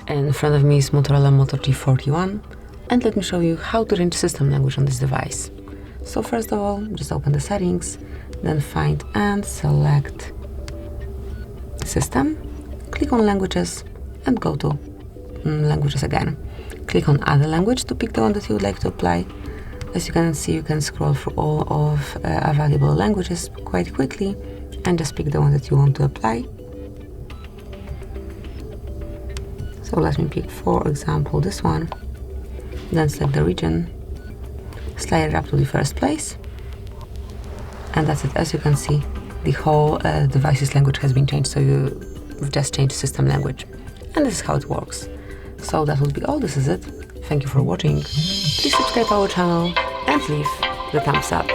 In front of me is Motorola Moto G41, and let me show you how to change system language on this device. So first of all, just open the settings, then find and select System, click on Languages and go to Languages again. Click on Other Language to pick the one that you would like to apply. As you can see, you can scroll through all of available languages quite quickly and just pick the one that you want to apply. So let me pick, for example, this one, then select the region, slide it up to the first place, and that's it. As you can see, the whole device's language has been changed, so you've just changed system language. And this is how it works. So that would be all. This is it. Thank you for watching. Please subscribe to our channel and leave the thumbs up.